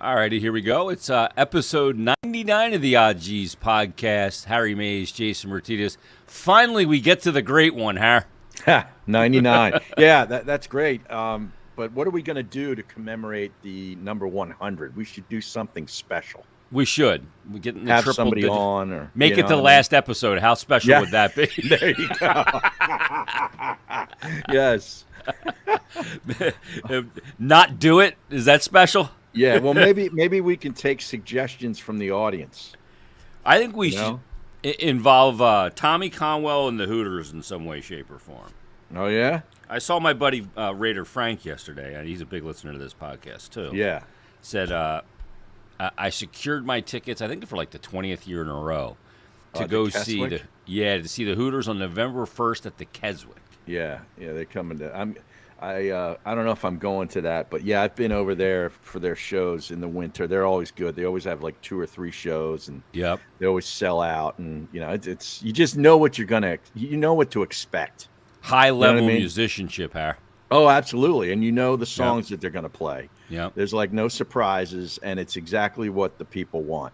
All righty, here we go. It's episode 99 of the Odd G's podcast. Harry Mays, Jason Martinez. Finally, we get to the great one, Har. 99. Yeah, that's great. But what are we going to do to commemorate the number 100? We should do something special. We should. We get in the Have triple somebody digit. on, or Make it the last episode. How special would that be? There you go. Yes. Not do it? Is that special? Yeah. Well, maybe we can take suggestions from the audience. I think we should involve Tommy Conwell and the Hooters in some way, shape, or form. Oh yeah. I saw my buddy Raider Frank yesterday, and he's a big listener to this podcast too. Yeah. Said I secured my tickets. I think for like the 20th year in a row to go see the Hooters on November 1st at the Keswick. Yeah, they're coming to. I don't know if I'm going to that, but yeah, I've been over there for their shows in the winter. They're always good. They always have like 2 or 3 shows, and they always sell out. And it's you just know what you know what to expect. High level musicianship, Har. Oh, absolutely, and you know the songs that they're going to play. Yeah, there's like no surprises, and it's exactly what the people want.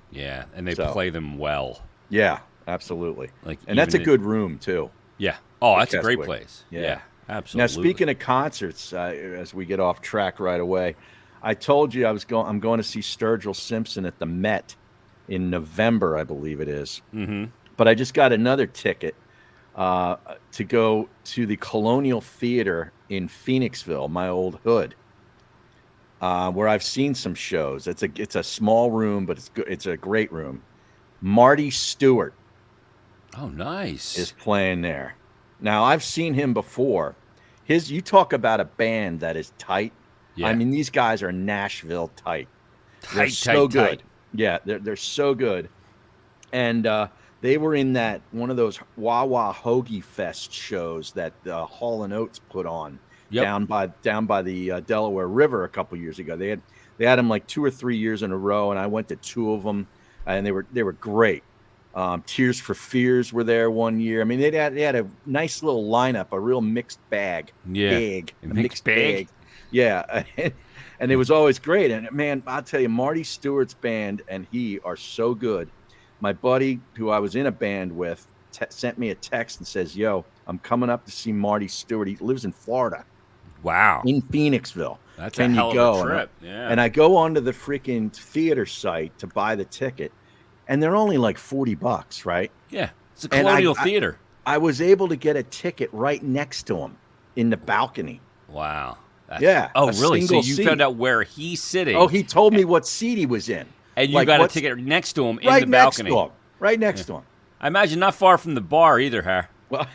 Yeah, and they play them well. Yeah, absolutely. And that's a good room too. Yeah. Oh, that's a great place. Yeah, absolutely. Now, speaking of concerts, as we get off track right away, I told you I'm going to see Sturgill Simpson at the Met in November, I believe it is. Mm-hmm. But I just got another ticket to go to the Colonial Theater in Phoenixville, my old hood, where I've seen some shows. It's a small room, but it's a great room. Marty Stewart. Oh, nice. Is playing there. Now, I've seen him before. You talk about a band that is tight. Yeah. I mean, these guys are Nashville tight. They're so good. Yeah, they're so good. And they were in one of those Wawa Hoagie Fest shows that Hall & Oates put on down by the Delaware River a couple years ago. They had them like 2 or 3 years in a row, and I went to 2 of them, and they were great. Tears for Fears were there one year. I mean, they had a nice little lineup, a real mixed bag. Yeah, a mixed bag. Yeah, and it was always great. And man, I'll tell you, Marty Stewart's band and he are so good. My buddy, who I was in a band with, sent me a text and says, "Yo, I'm coming up to see Marty Stewart. He lives in Florida." Wow. In Phoenixville. That's a hell of a trip. And I go onto the freaking theater site to buy the ticket. And they're only like $40, right? Yeah, it's a Colonial Theater. I was able to get a ticket right next to him in the balcony. Wow. Oh, really? So you found out where he's sitting? Oh, he told me what seat he was in. And you got a ticket next to him in the balcony. Right next to him. I imagine not far from the bar either, Har. Well,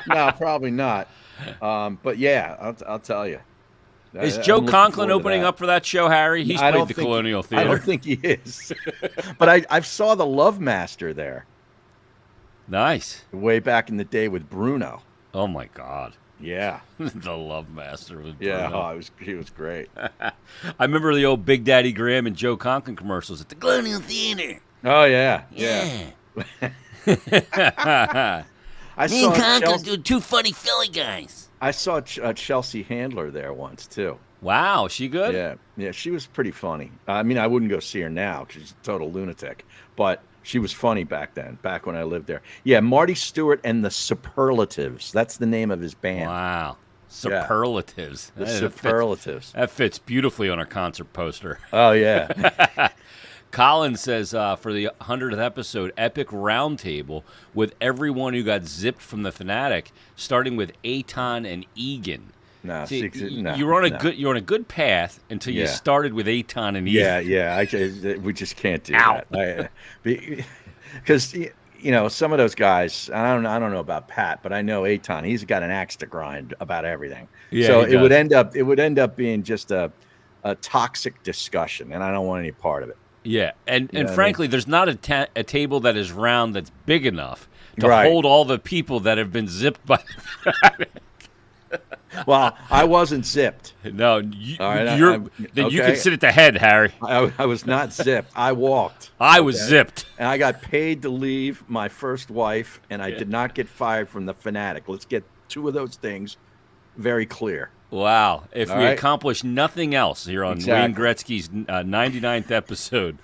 no, probably not. But yeah, I'll tell you. Is Joe Conklin opening up for that show, Harry? He's played the Colonial Theater. I don't think he is. But I saw the Love Master there. Nice. Way back in the day with Bruno. Oh, my God. Yeah. The Love Master with Bruno. Yeah, he was great. I remember the old Big Daddy Graham and Joe Conklin commercials at the Colonial Theater. Oh, yeah. Me and Conklin do 2 funny Philly guys. I saw Chelsea Handler there once, too. Wow, she good? Yeah, she was pretty funny. I mean, I wouldn't go see her now because she's a total lunatic. But she was funny back then, back when I lived there. Yeah, Marty Stewart and the Superlatives. That's the name of his band. Wow. Superlatives. The Superlatives. That fits beautifully on our concert poster. Oh, yeah. Colin says, for the 100th episode, epic roundtable with everyone who got zipped from the Fanatic, starting with Aton and Egan. No, you're on a good path until you started with Aton and Egan. Yeah. We just can't do that. Because some of those guys. I don't know about Pat, but I know Aton. He's got an axe to grind about everything. Yeah, so it would end up being just a toxic discussion, and I don't want any part of it. Yeah, and frankly, there's not a table that is round that's big enough to hold all the people that have been zipped by. Well, I wasn't zipped. No, you can sit at the head, Harry. I was not zipped. I walked. I was zipped. And I got paid to leave my first wife, and I did not get fired from the Fanatic. Let's get 2 of those things very clear. Wow. If All we right. accomplish nothing else here on Exactly. Wayne Gretzky's 99th episode,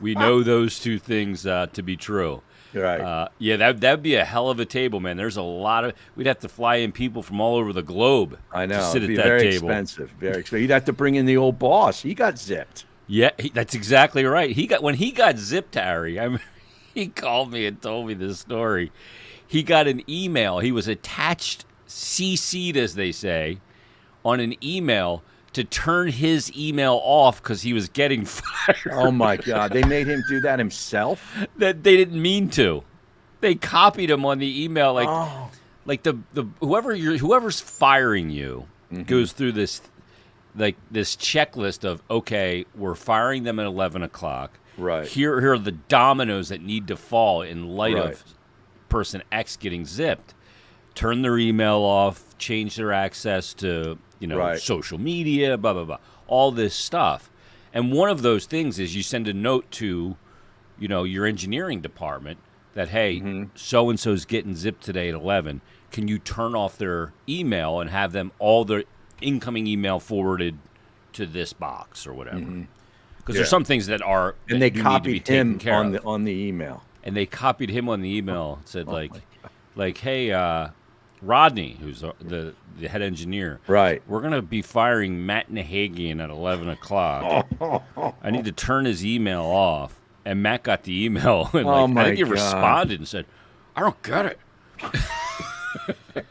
we know those two things to be true. Right. Yeah, that'd be a hell of a table, man. There's a lot of we'd have to fly in people from all over the globe. I know. To sit It'd be at that very table. expensive. Very expensive. You'd have to bring in the old boss. He got zipped. Yeah, that's exactly right. When he got zipped, Harry. I mean, he called me and told me this story. He got an email. He was attached, CC'd as they say, on an email to turn his email off because he was getting fired. Oh my God! They made him do that himself. That they didn't mean to. They copied him on the email, Oh. like the whoever's firing you goes through this checklist of, okay, we're firing them at 11 o'clock. Right. Here are the dominoes that need to fall in light Right. of person X getting zipped. Turn their email off, change their access to, Right. social media, blah, blah, blah, all this stuff. And one of those things is you send a note to, your engineering department that, hey, so-and-so's getting zipped today at 11. Can you turn off their email and have them all their incoming email forwarded to this box or whatever? Because there's some things that are And that they you need to be copied taken him care of. on the email. And they copied him on the email. Said Oh hey, Rodney, who's the head engineer, Right. we're gonna be firing Matt Nahagian at 11 o'clock. I need to turn his email off. And Matt got the email and Oh I my think he God. responded and said, "I don't get it.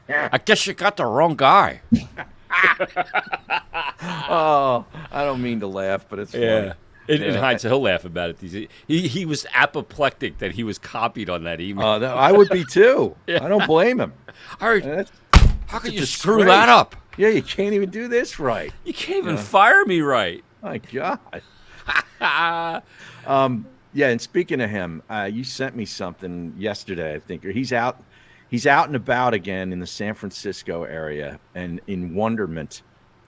I guess you got the wrong guy." Oh, I don't mean to laugh, but it's funny. In hindsight, he'll laugh about it. He was apoplectic that he was copied on that email. I would be too. I don't blame him. That's- How can a you screw disgrace. that up? Yeah, you can't even do this right. You can't even fire me right. My God. Yeah, and speaking of him, you sent me something yesterday, I think. He's out and about again in the San Francisco area and in wonderment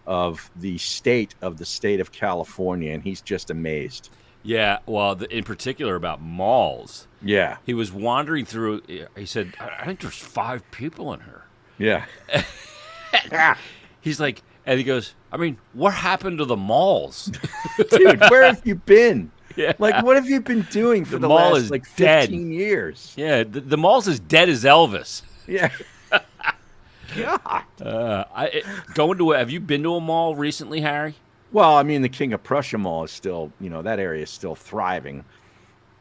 of the state of California, and he's just amazed. Yeah, well, in particular about malls. Yeah. He was wandering through. He said, "I think there's 5 people in here." Yeah. He's like, and he goes, "I mean, what happened to the malls?" Dude, where have you been? Yeah. Like, what have you been doing for The the mall last is like dead. 15 years? Yeah, the mall's as dead as Elvis. Yeah. God. Have you been to a mall recently, Harry? Well, I mean, the King of Prussia Mall is still, that area is still thriving.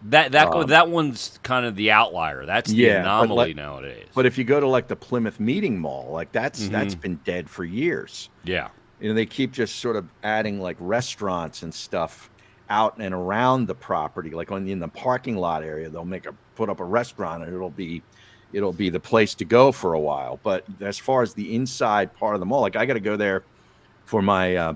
That one's kind of the outlier. That's the Yeah, but anomaly nowadays. But if you go to like the Plymouth Meeting Mall, like that's been dead for years. Yeah. They keep just sort of adding like restaurants and stuff out and around the property, like in the parking lot area. They'll put up a restaurant, and it'll be the place to go for a while. But as far as the inside part of the mall, like I got to go there for my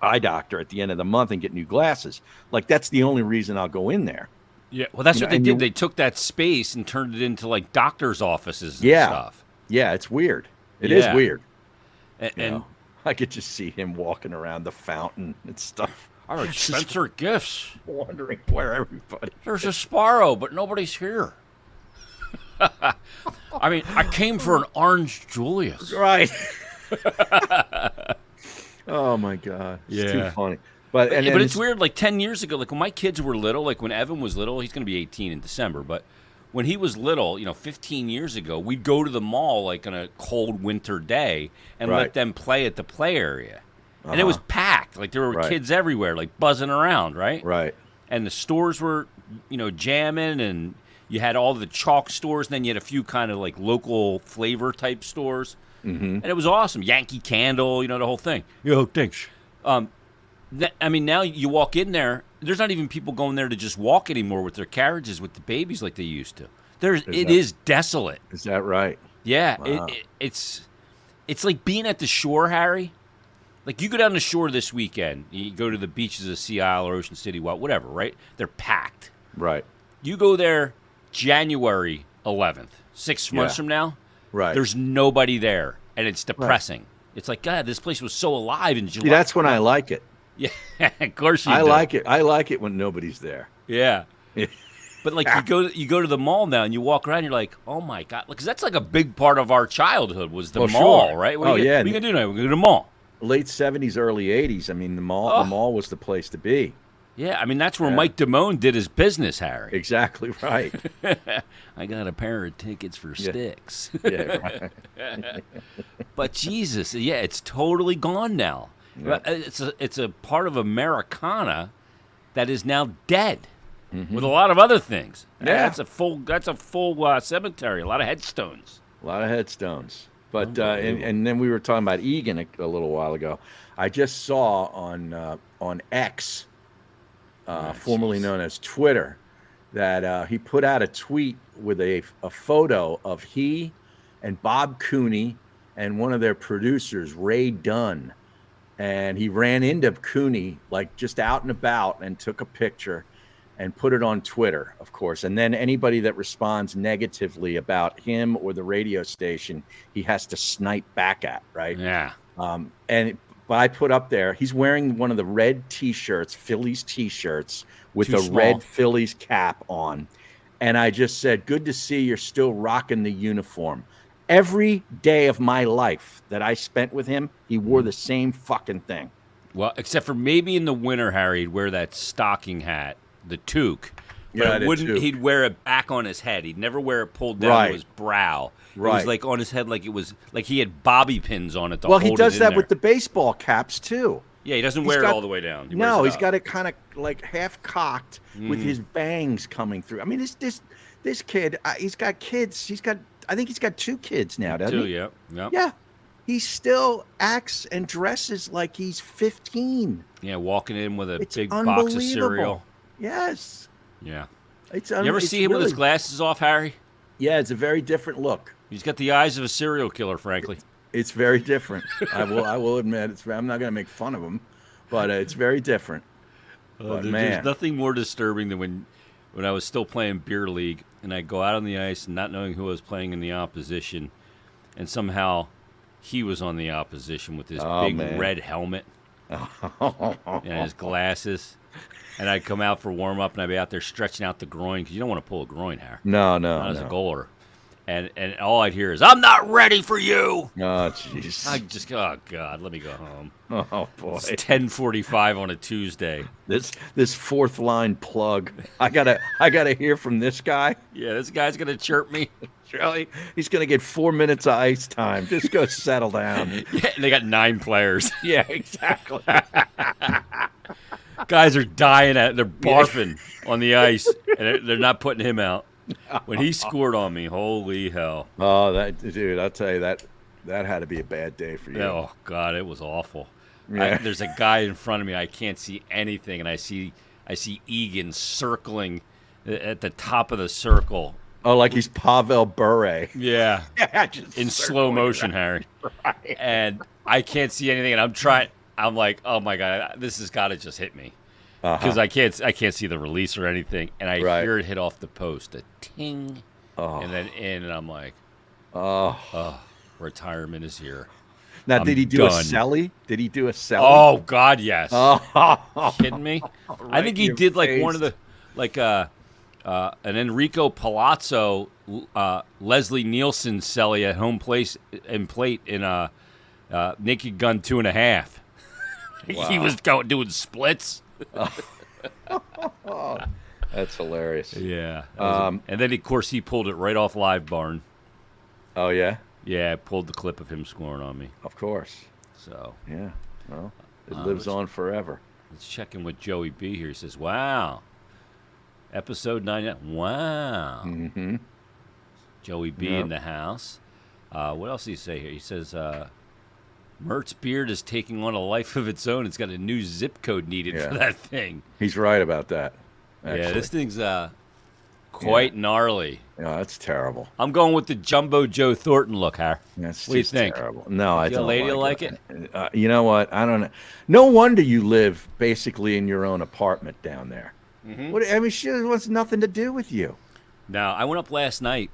eye doctor at the end of the month and get new glasses. Like that's the only reason I'll go in there. Yeah. Well, that's what they and did. They took that space and turned it into like doctors' offices and Yeah. stuff. Yeah, it's weird. It is Yeah. weird. And I could just see him walking around the fountain and stuff, all right, Spencer Gifts. wondering where everybody. There's a Sparrow, but nobody's here. I mean, I came for an orange Julius. Right. Oh my God. It's too Yeah. funny. But It's weird. Like 10 years ago, like when my kids were little, like when Evan was little, he's going to be 18 in December. But when he was little, 15 years ago, we'd go to the mall like on a cold winter day and Right. let them play at the play area. And it was packed. Like there were Right. kids everywhere, like buzzing around, right? Right. And the stores were, jamming, and you had all the chalk stores, and then you had a few kind of like local flavor type stores. Mm-hmm. And it was awesome. Yankee Candle, the whole thing. Yo, thanks. I mean, now you walk in there, there's not even people going there to just walk anymore with their carriages with the babies like they used to. It is desolate. Is that right? Yeah, Wow. it's like being at the shore, Harry. Like you go down the shore this weekend, you go to the beaches of Sea Isle or Ocean City, whatever, right? They're packed. Right. You go there January 11th, 6 months Yeah. from now, Right. there's nobody there, and it's depressing. It's like, God, this place was so alive in July. See, that's when I like it. Yeah, of course you I do. like it. I like it when nobody's there. Yeah. But like you go to the mall now and you walk around, you're like, oh my God, because that's like a big part of our childhood was the Well, mall, sure. right? Oh, yeah. What are you gonna do now? We're gonna go to the mall. late 70s, early 80s. I mean, the mall was the place to be. Yeah, I mean, that's where Mike Damone did his business, Harry. Exactly right. I got a pair of tickets for Sticks. Yeah, right. But Jesus, yeah, it's totally gone now. Yeah. It's a part of Americana that is now dead with a lot of other things. Yeah. That's a full cemetery, a lot of headstones. A lot of headstones. But and then we were talking about Egan a little while ago. I just saw on X, formerly known as Twitter, that he put out a tweet with a photo of he and Bob Cooney and one of their producers, Ray Dunn. And he ran into Cooney, like just out and about, and took a picture and put it on Twitter, of course. And then anybody that responds negatively about him or the radio station, he has to snipe back at, right? Yeah. But I put up there, he's wearing one of the red T-shirts, Phillies T-shirts, with Too a small. red Phillies cap on. And I just said, good to see you're still rocking the uniform. Every day of my life that I spent with him, he wore the same fucking thing. Well, except for maybe in the winter, Harry, he'd wear that stocking hat, the toque. But he'd wear it back on his head. He'd never wear it pulled down to his brow. It was like on his head, like it was like he had bobby pins on it to hold it in he does that there. with the baseball caps too. Yeah, he doesn't wear it all the way down. He's got it kind of like half cocked with his bangs coming through. I mean, this kid, he's got kids. I think he's got 2 kids now, doesn't he? Yeah. Yeah. He still acts and dresses like he's 15. Yeah, walking in with a It's big box of unbelievable. cereal. Yes. Yeah. You ever see him with his glasses off, Harry? Yeah, it's a very different look. He's got the eyes of a serial killer, frankly. It's very different. I will admit, I'm not going to make fun of him, but it's very different. There's nothing more disturbing than when I was still playing beer league and I go out on the ice and not knowing who I was playing in the opposition, and somehow he was on the opposition with his big red helmet and his glasses. And I'd come out for warm up and I'd be out there stretching out the groin because you don't want to pull a groin hair. No. Not as a goaler. And all I'd hear is, "I'm not ready for you." Oh, jeez. I just go, oh God, let me go home. Oh boy. It's 10:45 on a Tuesday. This fourth line plug. I gotta hear from this guy. Yeah, this guy's gonna chirp me. Charlie, he's gonna get 4 minutes of ice time. Just go settle down. Yeah, they got 9 players. Yeah, exactly. Guys are dying they're barfing on the ice, and they're not putting him out. When he scored on me, holy hell! Oh, dude, I'll tell you that had to be a bad day for you. Oh God, it was awful. Yeah. There's a guy in front of me. I can't see anything, and I see Egan circling at the top of the circle. Oh, like he's Pavel Bure. Yeah, Just in slow motion, Harry. Right. And I can't see anything, and I'm like, oh my God, this has got to just hit me. Because I can't see the release or anything, and I hear it hit off the post, a ting, and then in, and I'm like, retirement is here. Now, I'm did he do done. a celly? Did he do a celly? Oh God, yes. Oh, Kidding me? I think he did like one of the an Enrico Palazzo, Leslie Nielsen celly at home place and plate in Naked Gun 2.5. Wow. He was doing splits. That's hilarious. Yeah. And then, of course, he pulled it right off Live Barn. Oh, yeah? Yeah, I pulled the clip of him scoring on me. Of course. So. Yeah. Well, it lives on forever. Let's check in with Joey B here. He says, wow. Episode 9. Wow. Mm-hmm. Joey B in the house. What else did he say here? He says, Mert's beard is taking on a life of its own. It's got a new zip code needed for that thing. He's right about that. Actually. Yeah, this thing's quite gnarly. Yeah, that's terrible. I'm going with the Jumbo Joe Thornton look, Har. That's what do you think? Terrible. No, I don't. Your lady like it. You know what? I don't know. No wonder you live basically in your own apartment down there. Mm-hmm. What? I mean, she wants nothing to do with you. Now, I went up last night.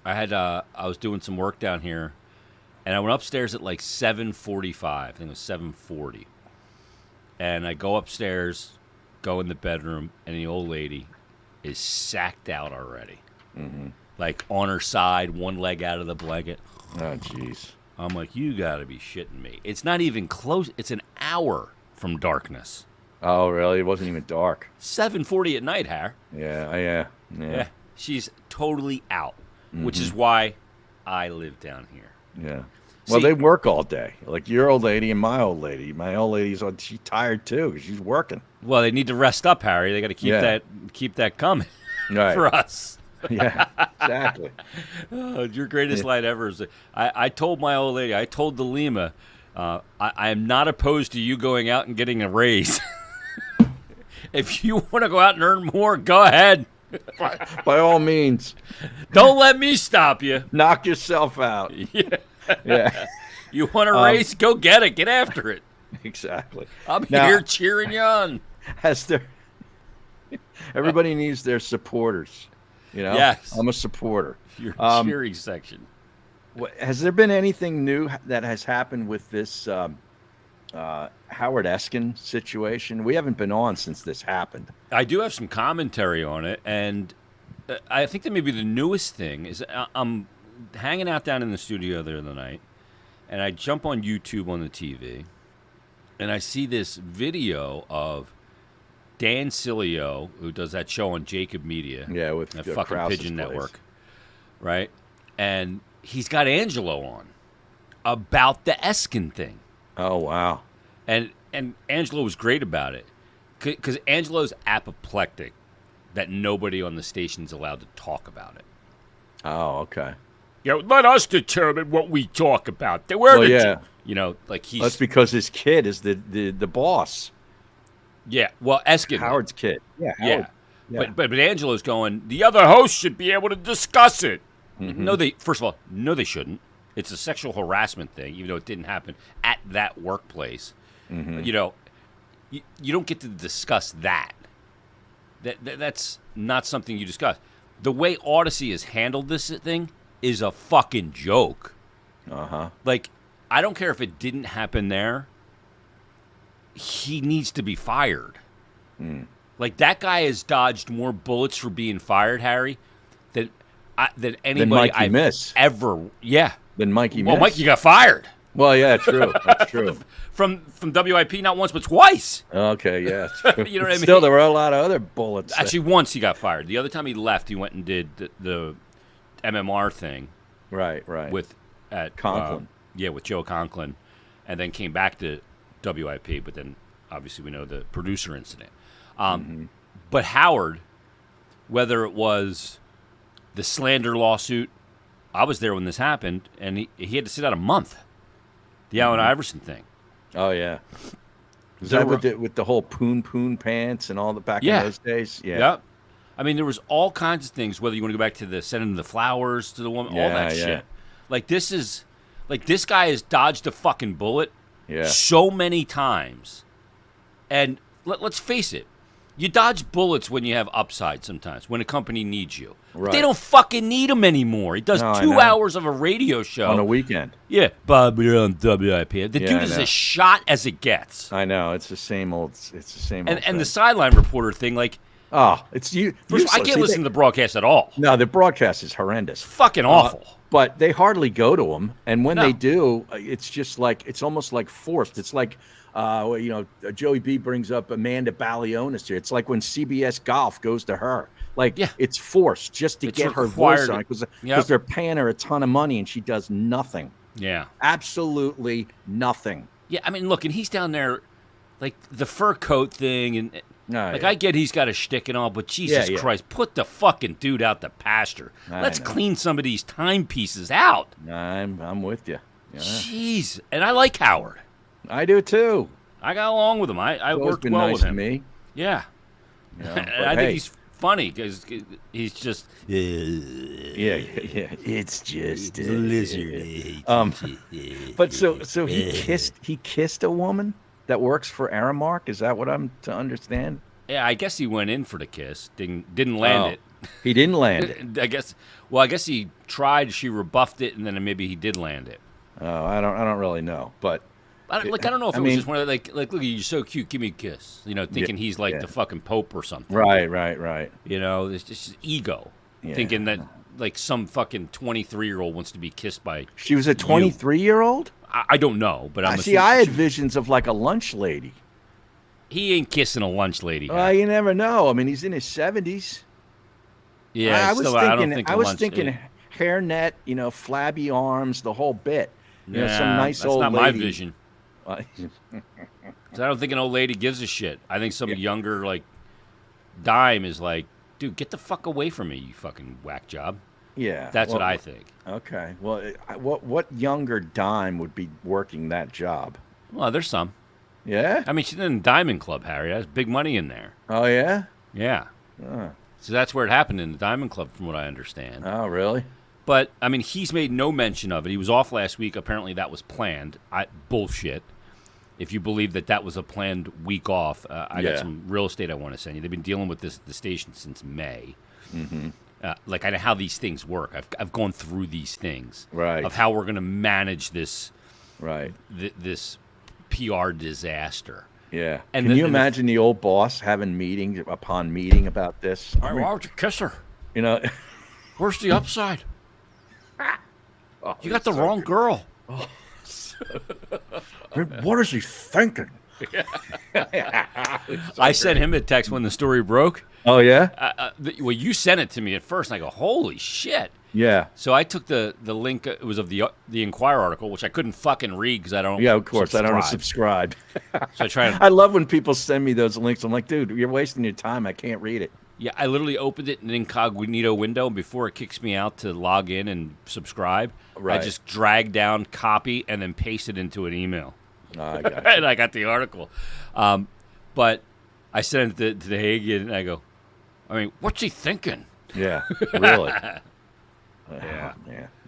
I was doing some work down here, and I went upstairs at like 7:45. I think it was 7:40. And I go upstairs, go in the bedroom, and the old lady is sacked out already. Mm-hmm. Like on her side, one leg out of the blanket. Oh, jeez. I'm like, you got to be shitting me. It's not even close. It's an hour from darkness. Oh, really? It wasn't even dark. 7:40 at night, Har. Yeah. She's totally out, which is why I live down here. Yeah. Well, they work all day. Like your old lady and my old lady. My old lady's she's tired too because she's working. Well, they need to rest up, Harry. They got to keep that coming for us. Yeah, exactly. Your greatest line ever is I told my old lady, I told the Lima, I am not opposed to you going out and getting a raise. If you want to go out and earn more, go ahead. By all means. Don't let me stop you. Knock yourself out. Yeah. You want a raise? Go get it. Get after it. Exactly. I'm here cheering you on. Everybody needs their supporters. Yes. I'm a supporter. Your cheering section. Has there been anything new that has happened with this Howard Eskin situation? We haven't been on since this happened. I do have some commentary on it, and I think that maybe the newest thing is I'm hanging out down in the studio the other night, and I jump on YouTube on the TV, and I see this video of Dan Sileo, who does that show on Jacob Media. Yeah, with the fucking Krause's Pigeon place. Network. Right? And he's got Angelo on about the Eskin thing. Oh, wow. And Angelo was great about it. Because Angelo's apoplectic that nobody on the station's allowed to talk about it. Oh, okay. Let us determine what we talk about. That's because his kid is the boss. Yeah, well, Eskin. Howard's kid. Yeah, Howard. Yeah. But Angelo's going, the other hosts should be able to discuss it. Mm-hmm. No, first of all, no, they shouldn't. It's a sexual harassment thing, even though it didn't happen at that workplace. Mm-hmm. You don't get to discuss that. That's not something you discuss. The way Odyssey has handled this thing is a fucking joke. Uh-huh. Like, I don't care if it didn't happen there. He needs to be fired. Like, that guy has dodged more bullets for being fired, Harry, than anybody I've ever. Yeah. Than Mikey Miss. Well, Mikey got fired. Well, yeah, true. That's true. From WIP, not once, but twice. Okay, yeah. You know what I mean? Still, there were a lot of other bullets. Actually, once he got fired. The other time he left, he went and did the MMR thing. Right. With Conklin. With Joe Conklin, and then came back to WIP, but then obviously we know the producer incident. But Howard, whether it was the slander lawsuit, I was there when this happened, and he had to sit out a month. The Allen Iverson thing. Oh, yeah. Was that with the whole poon pants and all the back in those days? Yeah. Yep. I mean, there was all kinds of things, whether you want to go back to the sending the flowers to the woman, all that shit. Like, this guy has dodged a fucking bullet so many times. And let's face it, you dodge bullets when you have upside sometimes, when a company needs you. Right. They don't fucking need him anymore. He does 2 hours of a radio show. On a weekend. Yeah. Bob, you're on WIP. The dude is as shot as it gets. I know. It's the same old And the sideline reporter thing, like... Oh, it's you. I can't listen to the broadcast at all. No, the broadcast is horrendous. Fucking awful. But they hardly go to them. And when they do, it's just like... It's almost like forced. It's like... Joey B brings up Amanda Balionis here. It's like when CBS Golf goes to her. Like, it's forced just to get her voice on because they're paying her a ton of money and she does nothing. Yeah. Absolutely nothing. Yeah, I mean, look, and he's down there, like, the fur coat thing, and, I get he's got a shtick and all, but Jesus Christ, put the fucking dude out to pasture. Let's clean some of these timepieces out. I'm with you. Yeah. Jeez. And I like Howard. I do too. I got along with him. I worked well with him. Me. Yeah. And I think he's funny because he's just it's just a lizard. But so he kissed a woman that works for Aramark. Is that what I'm to understand? Yeah, I guess he went in for the kiss. Didn't land it. He didn't land it. I guess he tried. She rebuffed it, and then maybe he did land it. Oh, I don't really know, but. I don't know if it was just one of like look, you're so cute, give me a kiss. Thinking he's like the fucking Pope or something. Right. It's just ego, thinking that like some fucking 23-year-old wants to be kissed by. She was a 23-year-old. I don't know, but I'm see. I had visions of like a lunch lady. He ain't kissing a lunch lady. You never know. I mean, he's in his 70s. Yeah, I was thinking hairnet, flabby arms, the whole bit. Some nice old lady. That's not my vision. I don't think an old lady gives a shit. I think some younger like dime is like, dude, get the fuck away from me, you fucking whack job. Yeah, that's what I think. Okay, well, what younger dime would be working that job? Well, there's some. Yeah, I mean, she's in the Diamond Club, Harry. There's big money in there. Oh yeah, yeah. So that's where it happened in the Diamond Club, from what I understand. Oh really? But I mean, he's made no mention of it. He was off last week. Apparently, that was planned. Bullshit. If you believe that was a planned week off, I got some real estate I want to send you. They've been dealing with this at the station since May. Mm-hmm. Like I know how these things work. I've gone through these things of how we're going to manage this this PR disaster. Yeah. And can you imagine the old boss having meeting upon meeting about this? Why would you kiss her? Where's the upside? You got the wrong girl. Oh. What is he thinking? I sent him a text when the story broke. Oh yeah. Well, you sent it to me at first, and I go, "Holy shit!" Yeah. So I took the link. It was of the Inquirer article, which I couldn't fucking read because I don't. Yeah, of course, I don't subscribe. So I tried. I love when people send me those links. I'm like, dude, you're wasting your time. I can't read it. Yeah, I literally opened it in an incognito window, and before it kicks me out to log in and subscribe, I just drag down, copy, and then paste it into an email. I got you. And I got the article. But I sent it to the Hague, and I go, I mean, what's he thinking? Yeah, really. Yeah,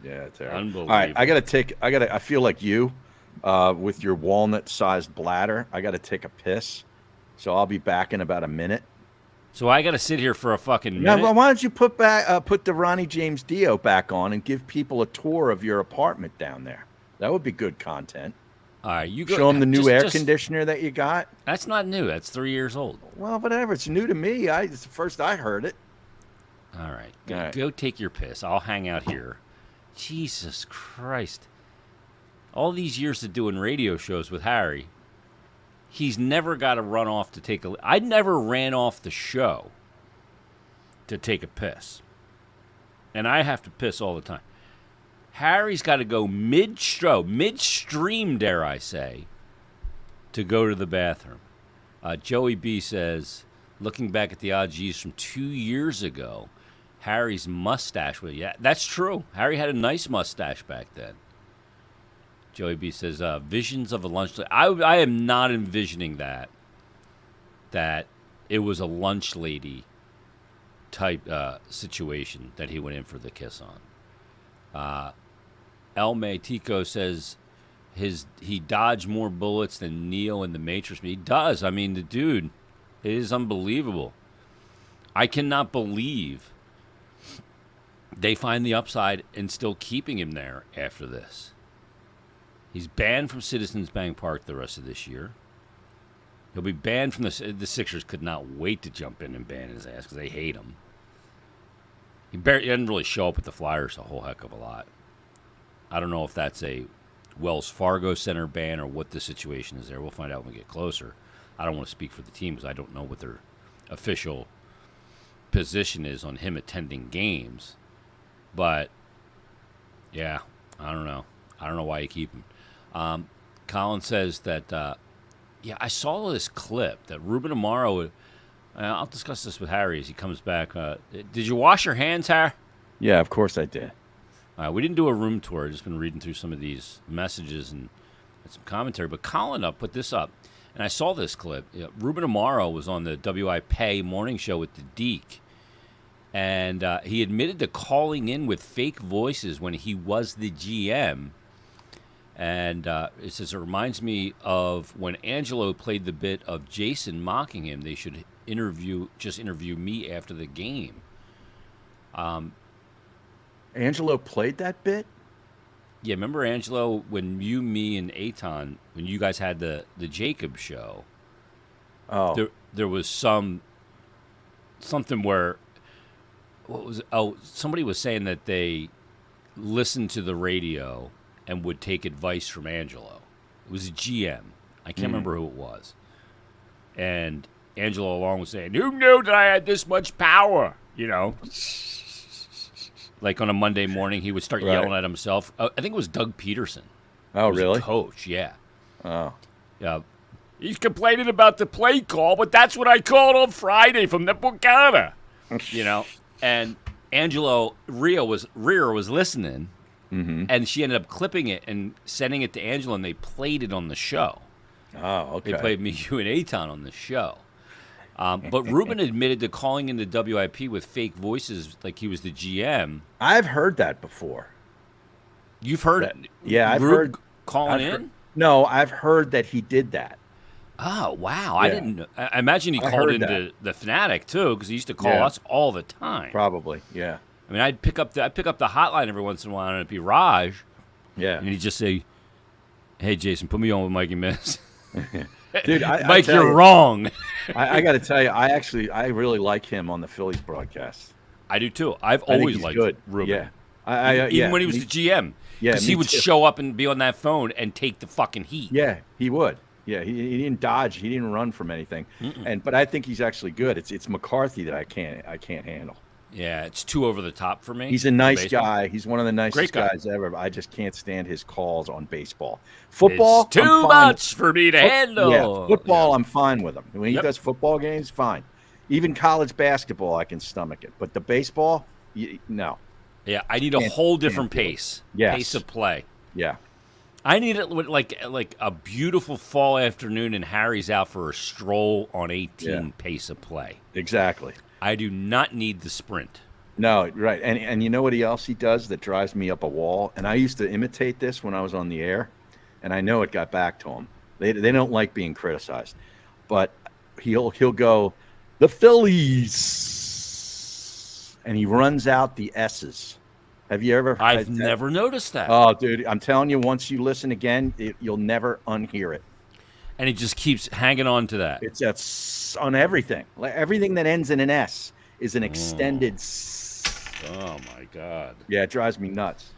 it's terrible. Unbelievable. All right, I feel like you, with your walnut-sized bladder. I got to take a piss, so I'll be back in about a minute. So I got to sit here for a fucking minute? Well, why don't you put the Ronnie James Dio back on and give people a tour of your apartment down there? That would be good content. All right, you go. Show them the new air conditioner that you got. That's not new. That's 3 years old. Well, whatever. It's new to me. It's the first I heard it. All right. Go take your piss. I'll hang out here. Jesus Christ. All these years of doing radio shows with Harry, he's never got to run off to take a... I never ran off the show to take a piss. And I have to piss all the time. Harry's got to go midstream, dare I say, to go to the bathroom. Joey B says, looking back at the OGs from 2 years ago, Harry's mustache was... Yeah, that's true. Harry had a nice mustache back then. Joey B says, visions of a lunch... I am not envisioning that it was a lunch lady type situation that he went in for the kiss on. El Tico says he dodged more bullets than Neo in The Matrix. He does. I mean, the dude, it is unbelievable. I cannot believe they find the upside and still keeping him there after this. He's banned from Citizens Bank Park the rest of this year. He'll be banned from the Sixers. Could not wait to jump in and ban his ass because they hate him. He doesn't really show up with the Flyers a whole heck of a lot. I don't know if that's a Wells Fargo Center ban or what the situation is there. We'll find out when we get closer. I don't want to speak for the team because I don't know what their official position is on him attending games. But, yeah, I don't know. I don't know why you keep him. Colin says that, I saw this clip that Ruben Amaro, I'll discuss this with Harry as he comes back. Did you wash your hands, Harry? Yeah, of course I did. We didn't do a room tour. I've just been reading through some of these messages and some commentary. But Colin put this up, and I saw this clip. Ruben Amaro was on the WI Pay morning show with the Deke, and he admitted to calling in with fake voices when he was the GM. And it says, it reminds me of when Angelo played the bit of Jason mocking him. They should interview me after the game. Angelo played that bit? Yeah, remember Angelo when you, me, and Eitan, when you guys had the Jacob show? Oh. There was something where what was it? Oh, somebody was saying that they listened to the radio and would take advice from Angelo. It was a GM. I can't remember who it was. And Angelo Long was saying, "Who knew that I had this much power?" You know, like on a Monday morning, he would start yelling at himself. I think it was Doug Peterson. Oh, really? Coach, yeah. Oh, yeah. He's complaining about the play call, but that's what I called on Friday from the Bocana. You know, and Rear was listening, and she ended up clipping it and sending it to Angelo, and they played it on the show. Oh, okay. They played Me, You, and Aton on the show. But Ruben admitted to calling in the WIP with fake voices like he was the GM. I've heard that before. You've heard it? Yeah, I've heard. Calling in? No, I've heard that he did that. Oh, wow. Yeah. I didn't know. I imagine he called into the Fanatic, too, because he used to call us all the time. Probably, yeah. I mean, I'd pick up the hotline every once in a while, and it'd be Raj. Yeah. And he'd just say, "Hey, Jason, put me on with Mikey Miss." Dude, Mike, you're wrong. I got to tell you, I really like him on the Phillies broadcast. I do, too. I've always liked Ruben. Yeah. Even when he was the GM. Yeah, because he would show up and be on that phone and take the fucking heat. Yeah, he would. Yeah, he didn't dodge. He didn't run from anything. But I think he's actually good. It's McCarthy that I can't handle. Yeah, it's too over the top for me. He's a nice guy. He's one of the nicest guys ever. But I just can't stand his calls on baseball. Football, it's too much for me to handle. Yeah, football, I'm fine with him. When he does football games, fine. Even college basketball, I can stomach it. But the baseball, no. Yeah, I need a whole different pace. Yes. Pace of play. Yeah. I need it like a beautiful fall afternoon and Harry's out for a stroll on 18 pace of play. Exactly. I do not need the sprint. No, right. And you know what else he does that drives me up a wall? And I used to imitate this when I was on the air, and I know it got back to him. They don't like being criticized. But he'll go, "The Phillies," and he runs out the S's. Have you ever? I've never noticed that. Oh, dude, I'm telling you, once you listen again, you'll never unhear it. And he just keeps hanging on to that. It's on everything. Like everything that ends in an S is an extended. Oh my God. Yeah, it drives me nuts.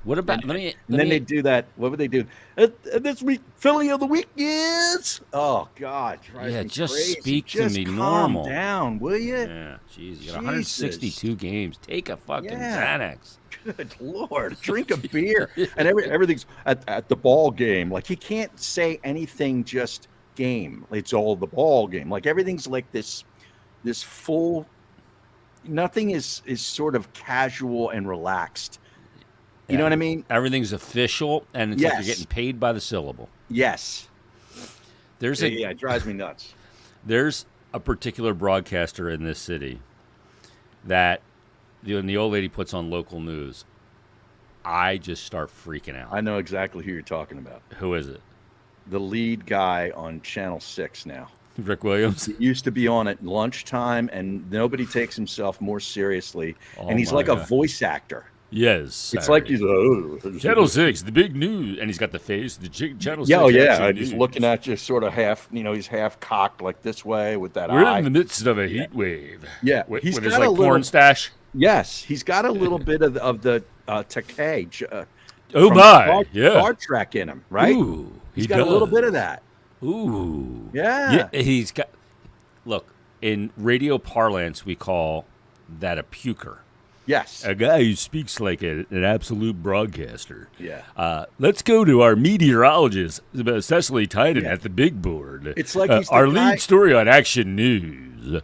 What about? And then they do that. What would they do? This week, Philly of the week is. Oh God, drives me just crazy. Speak to me calm normal. Down, will you? Yeah, jeez, you got 162 games. Take a fucking Xanax. Good Lord, drink a beer. And everything's at the ball game. Like, he can't say anything just game. It's all the ball game. Like, everything's like this full, nothing is sort of casual and relaxed. You know what I mean? Everything's official, and it's like you're getting paid by the syllable. Yes. It drives me nuts. There's a particular broadcaster in this city that when the old lady puts on local news, I just start freaking out. I know exactly who you're talking about. Who is it? The lead guy on Channel 6 now. Rick Williams? He used to be on at lunchtime, and nobody takes himself more seriously. And he's like a voice actor. Yes. It's like he's Channel 6, the big news. And he's got the face, the Channel 6. Yeah. He's looking at you sort of half, he's half cocked like this way with that We're eye. in the midst of a heat wave. Yeah. With his like porn stash. Yes. He's got a little bit of the Takei. Oh, my. Star Trek in him, right? Ooh, he's got a little bit of that. Ooh. Yeah. He's got, look, in radio parlance, we call that a puker. Yes. A guy who speaks like an absolute broadcaster. Yeah. Let's go to our meteorologist, Cecily Tyden, at the big board. It's like he's our lead story on Action News.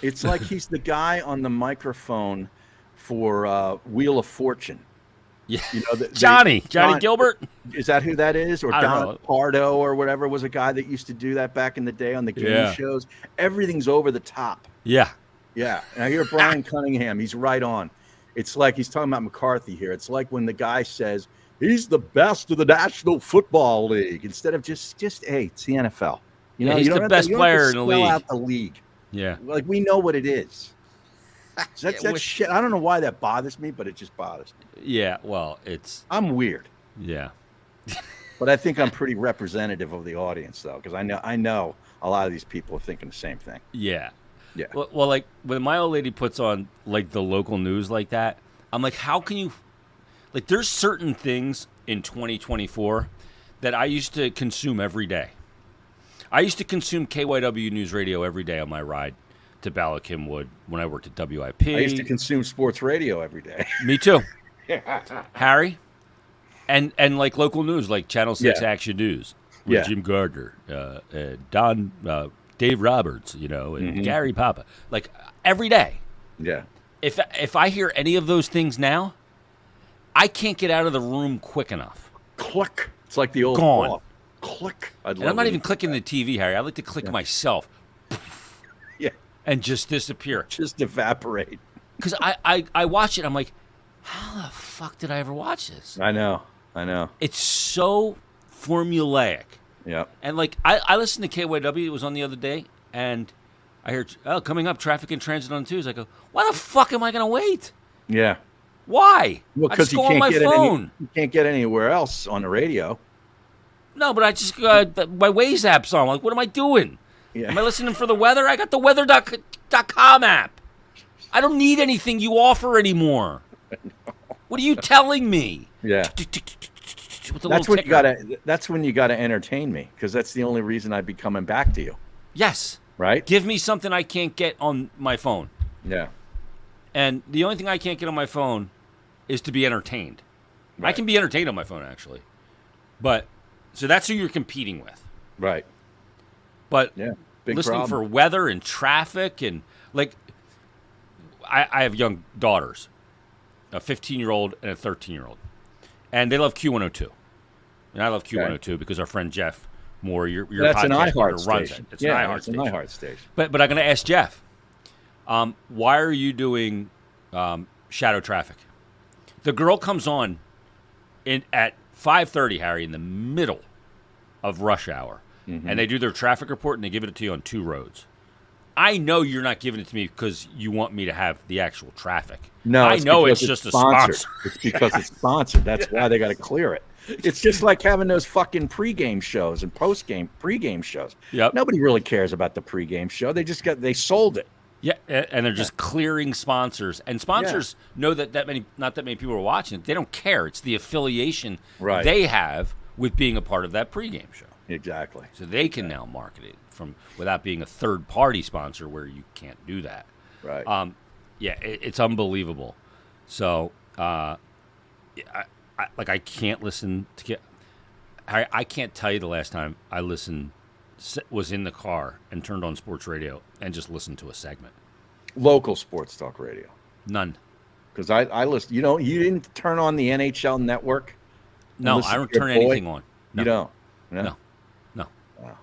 It's like he's the guy on the microphone for Wheel of Fortune. Yeah. Johnny Gilbert? Is that who that is? Or Don Pardo or whatever was a guy that used to do that back in the day on the game shows. Everything's over the top. Yeah. Yeah. And I hear Brian Cunningham. He's right on. It's like he's talking about McCarthy here. It's like when the guy says he's the best of the National Football League instead of just hey, it's the NFL. He's the best player in the league. Out the league. Yeah. Like, we know what it is. That's shit. I don't know why that bothers me, but it just bothers me. Yeah, well, I'm weird. Yeah. But I think I'm pretty representative of the audience, though, because I know a lot of these people are thinking the same thing. Yeah. Yeah. Well, like when my old lady puts on like the local news like that, I'm like, how can you? Like, there's certain things in 2024 that I used to consume every day. I used to consume KYW News Radio every day on my ride to Bala Cynwyd when I worked at WIP. I used to consume sports radio every day. Me too. Harry, and like local news, like Channel 6 Action News with Jim Gardner, Don, Dave Roberts, and Gary Papa, like every day. Yeah. If I hear any of those things now, I can't get out of the room quick enough. Click. It's like the old Gone. ball. Click. And I'm not even clicking the TV, Harry. I like to click myself. Yeah. And just disappear. Just evaporate. Because I watch it, I'm like, how the fuck did I ever watch this? I know. It's so formulaic. Yeah. And like I listened to KYW, it was on the other day, and I heard, coming up, traffic and transit on Tuesday. I go, why the fuck am I going to wait? Yeah. Why? Well, I just you go on my phone. you can't get anywhere else on the radio. No, but I just my Waze app's on. Like, what am I doing? Yeah. Am I listening for the weather? I got the weather.com app. I don't need anything you offer anymore. What are you telling me? Yeah. That's when you gotta entertain me, because that's the only reason I'd be coming back to you. Yes. Right? Give me something I can't get on my phone. Yeah. And the only thing I can't get on my phone is to be entertained. Right. I can be entertained on my phone, actually. But, so that's who you're competing with. Right. But Big listening problem. for weather and traffic and, like, I have young daughters, a 15-year-old and a 13-year-old. And they love Q102. And I love Q102 because our friend Jeff Moore, your that's an podcast iHeart runs station. it. It's an iHeart station. station. An iHeart station. But I'm going to ask Jeff, why are you doing shadow traffic? The girl comes on at 5:30, Harry, in the middle of rush hour, and they do their traffic report, and they give it to you on 2 roads. I know you're not giving it to me because you want me to have the actual traffic. No, I know it's just a sponsor. It's because it's sponsored. That's why they got to clear it. It's just like having those fucking pregame shows and pregame shows. Yep. Nobody really cares about the pregame show. They sold it. Yeah, and they're just clearing sponsors. And sponsors know that not that many people are watching it. They don't care. It's the affiliation they have with being a part of that pregame show. Exactly. So they can now market it without being a third-party sponsor where you can't do that. Right. It's unbelievable. So, I can't listen to I can't tell you the last time I was in the car and turned on sports radio and just listened to a segment. Local sports talk radio. None. Because I listened. You didn't turn on the NHL network? No, I don't turn anything on. No. You don't? No. Wow.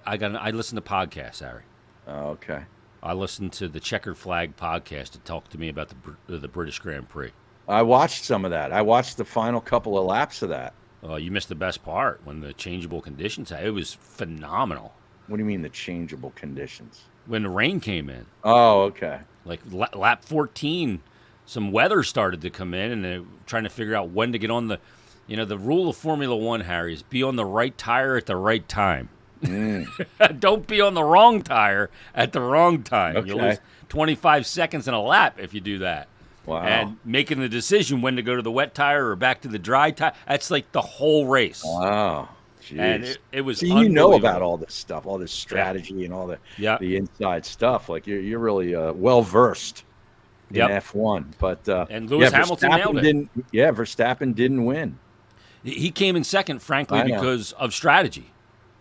I listen to podcasts, Harry. Oh, okay. I listened to the Checkered Flag podcast to talk to me about the British Grand Prix. I watched some of that. I watched the final couple of laps of that. You missed the best part when the changeable conditions. It was phenomenal. What do you mean the changeable conditions? When the rain came in. Oh, okay. Like lap 14, some weather started to come in, and they're trying to figure out when to get on the rule of Formula One, Harry, is be on the right tire at the right time. Don't be on the wrong tire at the wrong time. Okay. You'll lose 25 seconds in a lap if you do that. Wow. And making the decision when to go to the wet tire or back to the dry tire, that's like the whole race. Wow. Jeez. And it was See, you know about all this stuff, all this strategy and all the inside stuff. Like you're really well versed in F1. But and Lewis Hamilton nailed it. Verstappen didn't win. He came in second, frankly, because of strategy,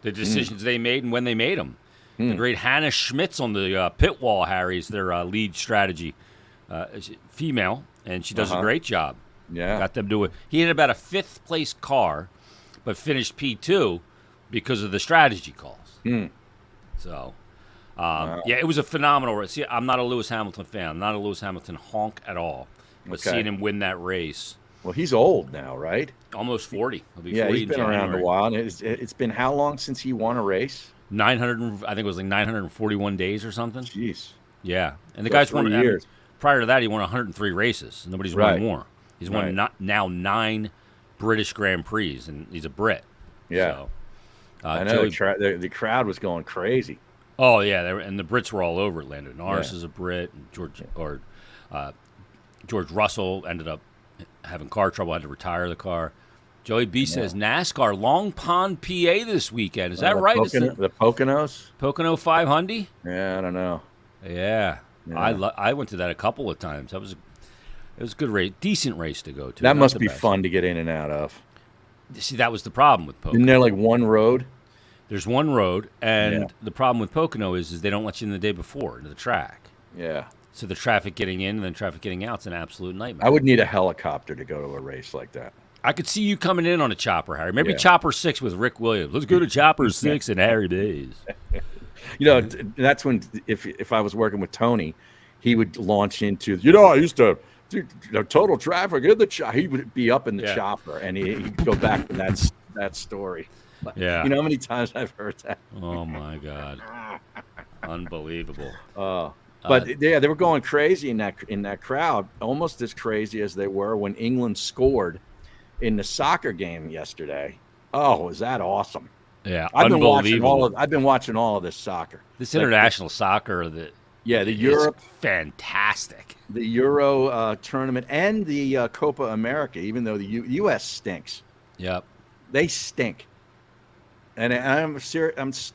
the decisions they made and when they made them. The great Hannah Schmitz on the pit wall, Harry, is their lead strategy. Female, and she does a great job. Yeah. Got them to it. He had about a 5th place car, but finished P2 because of the strategy calls. So, it was a phenomenal race. See, I'm not a Lewis Hamilton fan. I'm not a Lewis Hamilton honk at all. But seeing him win that race. Well, he's old now, right? Almost 40. He'll be 40 he's been around a while. And it's been how long since he won a race? 900. I think it was like 941 days or something. Jeez. Yeah, and the guy's won 3 years. Prior to that, he won 103 races. Nobody's won more. He's won now 9 British Grand Prix, and he's a Brit. Yeah. So, I know the crowd was going crazy. Oh yeah, and the Brits were all over it. Lando Norris Yeah. is a Brit, and George Russell ended up having car trouble, had to retire the car. Joey B says NASCAR Long Pond, PA this weekend. Is that right? It's The Poconos? Pocono 500. Yeah, I don't know. Yeah, Yeah. I went to that a couple of times. It was a good race, decent race to go to. That Not must the be best. fun to get in and out of. See, that was the problem with Pocono. Isn't there like one road? There's one road, and Yeah. the problem with Pocono is they don't let you in the day before into the track. Yeah. So the traffic getting in and then traffic getting out is an absolute nightmare. I would need a helicopter to go to a race like that. I could see you coming in on a chopper, Harry. Maybe Yeah. Chopper 6 with Rick Williams. Let's go to Chopper 6 and Harry Days. You know, that's when if I was working with Tony, he would launch into, I used to total traffic in the he would be up in the Yeah. chopper, and he'd go back to that story. Yeah. You know how many times I've heard that? Oh, my God. Unbelievable. But yeah, they were going crazy in that crowd, almost as crazy as they were when England scored in the soccer game yesterday. Oh, was that awesome! Yeah, I've been unbelievable. watching all of this soccer. This international soccer that The is Europe, fantastic. the Euro tournament, and the Copa America. Even though the U.S. stinks, Yep. they stink. And I'm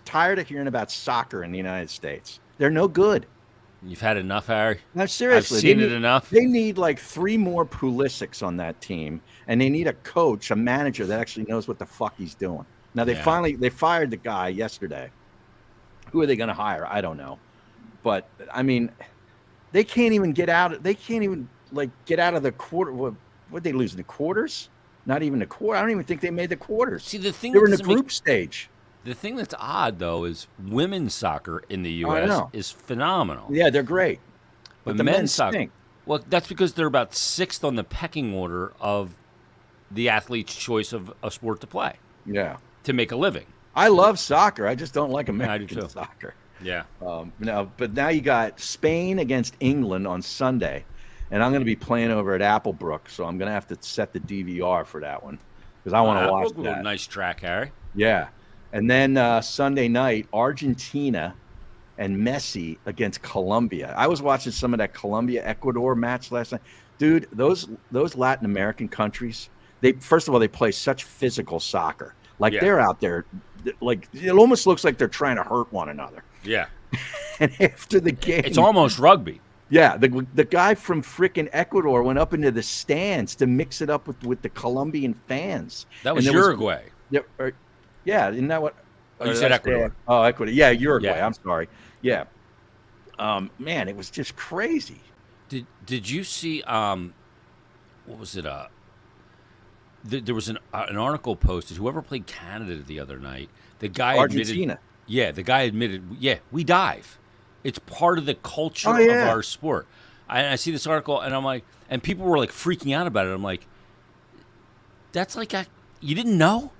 tired of hearing about soccer in the United States. They're no good. You've had enough, Harry? No, seriously, I've seen it enough. They need like 3 more Pulisics on that team, and they need a coach, a manager that actually knows what the fuck he's doing. Now they fired the guy yesterday. Who are they going to hire? I don't know, but I mean, they can't even get out. They can't even get out of the quarter. What they lose in the quarters? Not even the quarter. I don't even think they made the quarters. See, the thing they were in the that doesn't group stage. The thing that's odd, though, is women's soccer in the I U.S. know. is phenomenal. Yeah, they're great. But the men's men soccer, stink. well, that's because they're about 6th on the pecking order of the athlete's choice of a sport to play, Yeah, to make a living. I love soccer. I just don't like I do American too. soccer. Yeah. Now you got Spain against England on Sunday, and I'm going to be playing over at Applebrook, so I'm going to have to set the DVR for that one because I want to watch that. Nice track, Harry. Yeah, and then Sunday night, Argentina and Messi against Colombia. I was watching some of that Colombia-Ecuador match last night. Dude, those Latin American countries, first of all, they play such physical soccer. Like they're out there, like it almost looks like they're trying to hurt one another. Yeah. And after the game, It's almost rugby. yeah, the guy from frickin' Ecuador went up into the stands to mix it up with the Colombian fans. That was And there Uruguay. Yeah, isn't that what? Oh, you said Ecuador. Oh, Ecuador. Yeah, Uruguay. Yeah. I'm sorry. Yeah. Man, it was just crazy. Did you see what was it? There was an article posted. Whoever played Canada the other night, the guy Argentina. the guy admitted, we dive. It's part of the culture Oh, yeah. of our sport. I see this article, and I'm like, and people were like freaking out about it. I'm like, that's like you didn't know?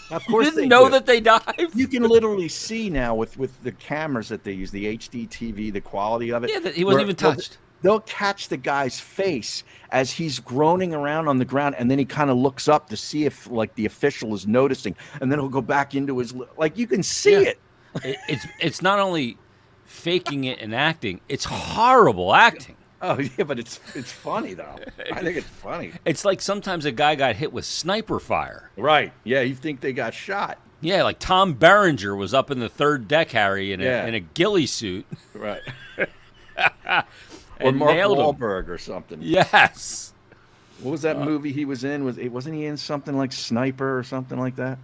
Of You course, didn't know that they dive? You can literally see now with the cameras that they use, the HD TV, the quality of it. Yeah, he wasn't even touched. They'll catch the guy's face as he's groaning around on the ground, and then he kind of looks up to see if like the official is noticing, and then he'll go back into his like you can see it. It's not only faking it and acting; it's horrible acting. Oh yeah, but it's funny though. I think it's funny. It's like sometimes a guy got hit with sniper fire. Right? Yeah, you think they got shot? Yeah, like Tom Berenger was up in the third deck, Harry, in a ghillie suit. Right. Or And Mark nailed him. Wahlberg or something. Yes. What was that movie he was in? Wasn't he in something like Sniper or something like that?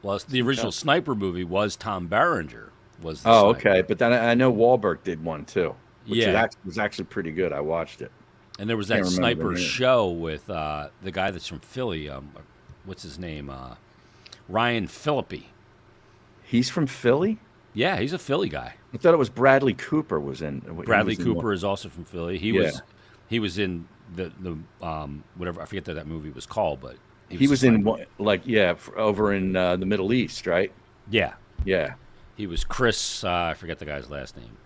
Well, the original Sniper movie was Tom Berenger. Was the Oh, sniper. okay. But then I know Wahlberg did one too, which Yeah. was actually pretty good. I watched it. And there was Can't that remember the Sniper name. show with the guy that's from Philly. What's his name? Ryan Phillippe. He's from Philly? Yeah, he's a Philly guy. I thought it was Bradley Cooper was in. Bradley he was in Cooper is also from Philly. He was in the whatever, I forget that movie was called, but He was in Sniper. over in the Middle East, right? Yeah, Yeah. he was Chris. I forget the guy's last name.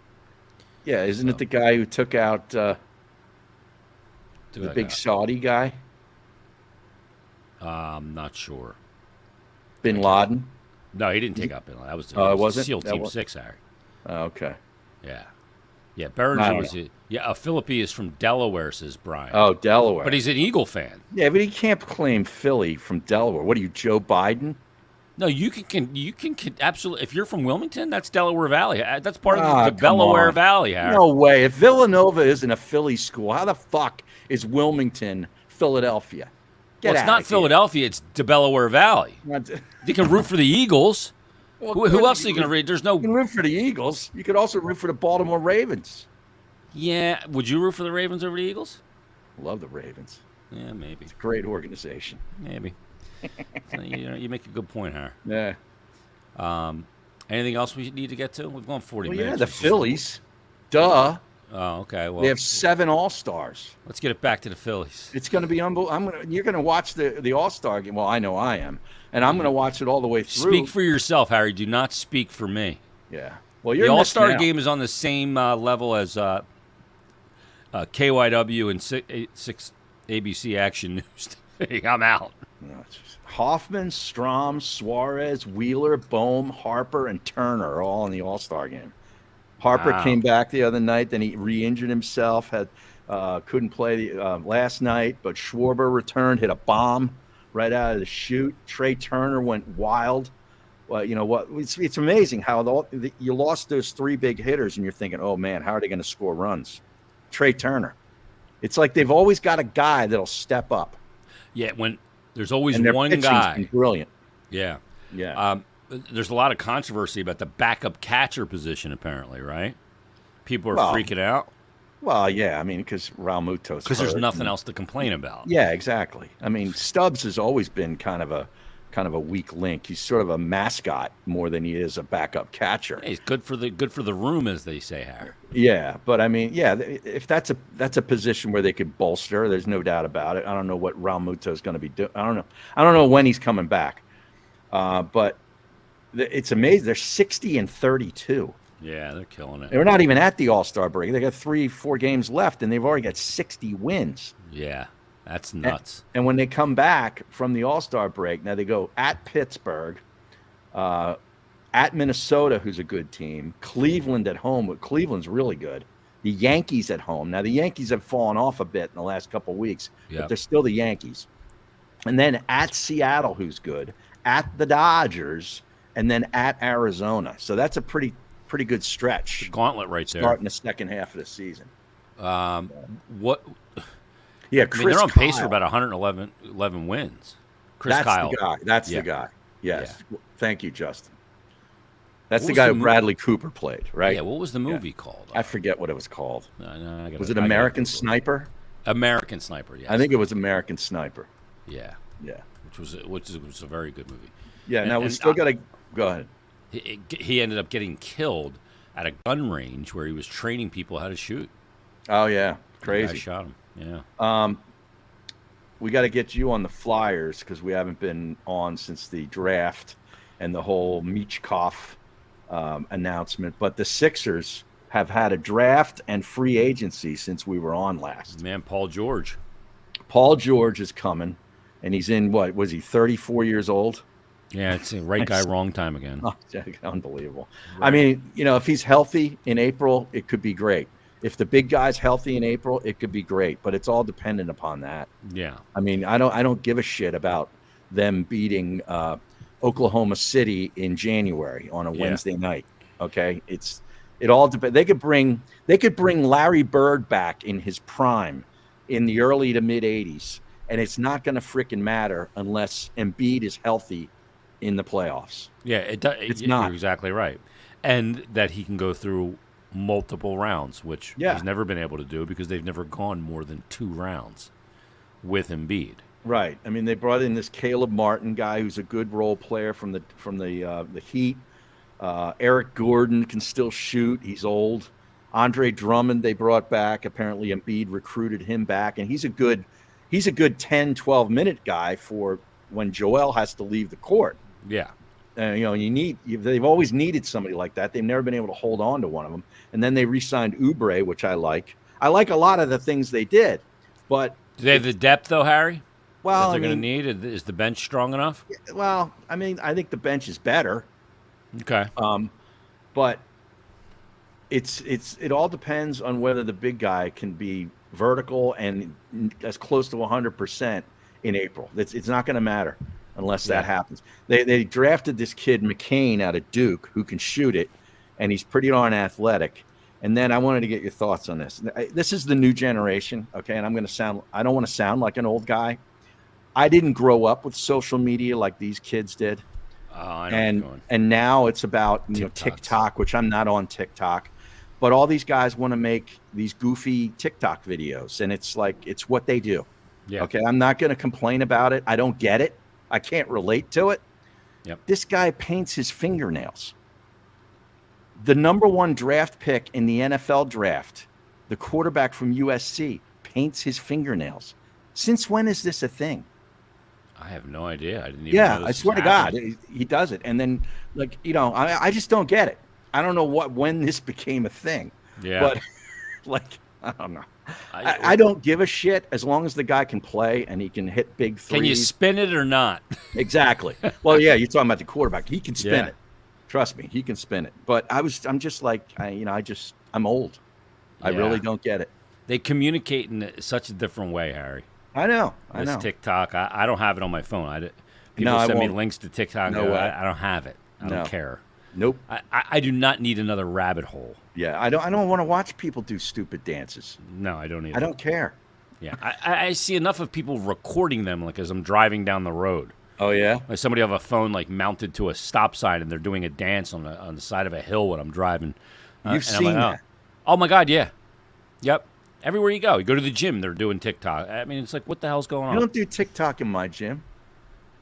Yeah, isn't it the guy who took out the Took big out- Saudi guy, I'm not sure. Bin Laden? No, he didn't take out Bin Laden. That was, it wasn't? SEAL That Team was- 6, Harry. Okay. Yeah. Yeah, I Behringer don't was a Philippi is from Delaware, says Brian. Oh, Delaware. But he's an Eagle fan. Yeah, but he can't claim Philly from Delaware. What are you, Joe Biden? No, you can absolutely. If you're from Wilmington, that's Delaware Valley. That's part of the come Delaware on. Valley, Harry. No way. If Villanova isn't a Philly school, how the fuck is Wilmington Philadelphia? Well, it's not Philadelphia. It's the Delaware Valley. You can root for the Eagles. Well, Who else are you going to read? There's no. You can root for the Eagles. You could also root for the Baltimore Ravens. Yeah, would you root for the Ravens over the Eagles? Love the Ravens. Yeah, maybe. Great organization. Maybe. So, you make a good point, Harry. Yeah. Anything else we need to get to? We've gone 40 Well, minutes. yeah, the Phillies. Duh. Oh, okay. Well, They have 7 All-Stars. let's get it back to the Phillies. It's going to be unbelievable. You're going to watch the All-Star game. Well, I know I am, and I'm going to watch it all the way through. Speak for yourself, Harry. Do not speak for me. Yeah. Well, The you're All-Star missing out. game is on the same level as KYW and 6 ABC Action News. I'm out. No, it's just Hoffman, Strom, Suarez, Wheeler, Bohm, Harper, and Turner are all in the All-Star game. Harper Wow. came back the other night, then he re-injured himself. Couldn't play last night, but Schwarber returned, hit a bomb right out of the chute. Trey Turner went wild. Well, you know what? It's amazing how you lost those 3 big hitters, and you're thinking, oh man, how are they going to score runs? Trey Turner. It's like they've always got a guy that'll step up. Yeah, when there's always And their one pitching's guy. been brilliant. Yeah. Yeah. There's a lot of controversy about the backup catcher position, apparently, right? People are Well, freaking out Well, yeah, I mean, because Raul Muto's because there's hurt nothing and- else to complain about. Yeah, exactly. I mean, Stubbs has always been kind of a weak link. He's sort of a mascot more than he is a backup catcher. Hey, he's good for the room, as they say, Harry. Yeah, but I mean, yeah, if that's a position where they could bolster, there's no doubt about it. I don't know what Raul Muto is going to be doing. I don't know when he's coming back. But it's amazing. They're 60-32. Yeah, they're killing it. They're not even at the All-Star break. They got 3-4 games left, and they've already got 60 wins. Yeah, that's nuts. And when they come back from the All-Star break, now they go at Pittsburgh, at Minnesota, who's a good team, Cleveland at home. But Cleveland's really good. The Yankees at home. Now, the Yankees have fallen off a bit in the last couple of weeks, Yep. but they're still the Yankees. And then at Seattle, who's good, at the Dodgers, and then at Arizona. So that's a pretty good stretch Gauntlet right there. starting the second half of the season. What? Yeah, I Chris mean, they're on pace for Kyle. about 11 wins. Chris That's Kyle. the guy. That's Yeah. the guy. Yes. Thank you, Justin. That's What the was guy the who mo- Bradley Cooper played, right? Yeah. What was the movie called? I forget what it was called. No, I gotta- Was it I gotta American Google it. Sniper? American Sniper. Yes. I think it was American Sniper. Yeah. Yeah. Which was a very good movie. Yeah. Now we and still got to go ahead. He ended up getting killed at a gun range where he was training people how to shoot. Oh yeah, The guy crazy. shot him. Yeah. We got to get you on the Flyers because we haven't been on since the draft and the whole Michkov announcement. But the Sixers have had a draft and free agency since we were on last. Man, Paul George. Paul George is coming, and he's in what was he 34 years old? Yeah, it's the right guy, wrong time again. Oh, unbelievable. I mean, if he's healthy in April, it could be great. If the big guy's healthy in April, it could be great, but it's all dependent upon that. Yeah. I mean, I don't give a shit about them beating Oklahoma City in January on a Wednesday night. Okay, it all depends. They could bring Larry Bird back in his prime in the early to mid '80s, and it's not going to freaking matter unless Embiid is healthy in the playoffs. Yeah, it's not. You're exactly right, and that he can go through multiple rounds, which he's never been able to do because they've never gone more than 2 rounds with Embiid. Right. I mean, they brought in this Caleb Martin guy who's a good role player from the Heat. Eric Gordon can still shoot. He's old. Andre Drummond they brought back. Apparently Embiid recruited him back, and he's a good 10, 12-minute guy for when Joel has to leave the court. Yeah. They've always needed somebody like that. They've never been able to hold on to one of them. And then they re-signed Oubre, which I like. I like a lot of the things they did, but Do they have the depth though, Harry? Well, that they're going to need? Is the bench strong enough? Well, I mean, I think the bench is better. Okay. But it all depends on whether the big guy can be vertical and as close to 100% in April. It's not going to matter unless that happens. They drafted this kid McCain out of Duke who can shoot it, and he's pretty darn athletic. And then I wanted to get your thoughts on this. This is the new generation, okay? And I don't want to sound like an old guy. I didn't grow up with social media like these kids did. And now it's about TikTok, which I'm not on TikTok, but all these guys want to make these goofy TikTok videos, and it's like it's what they do. Yeah. Okay, I'm not going to complain about it. I don't get it. I can't relate to it. Yep. This guy paints his fingernails. The number 1 draft pick in the NFL draft, the quarterback from USC, paints his fingernails. Since when is this a thing? I have no idea. I didn't even know this I swear to God, he does it. And then, I just don't get it. I don't know when this became a thing. Yeah. But, I don't know. I don't give a shit as long as the guy can play and he can hit big threes. Can you spin it or not? Exactly. Well, yeah, you're talking about the quarterback. He can spin it. Trust me, he can spin it. But I'm just like, I'm old. I really don't get it. They communicate in such a different way, Harry. I know. TikTok. I don't have it on my phone. People I send me won't. links to TikTok. No way. I don't have it. I don't care. Nope. I do not need another rabbit hole. Yeah, I don't want to watch people do stupid dances. No, I don't either. I don't care. Yeah, I see enough of people recording them, like as I'm driving down the road. Oh yeah. Like somebody have a phone like mounted to a stop sign and they're doing a dance on the side of a hill when I'm driving. You've seen that? Oh my God, yeah. Yep. Everywhere you go to the gym, they're doing TikTok. I mean, it's like, what the hell's going on? You don't do TikTok in my gym.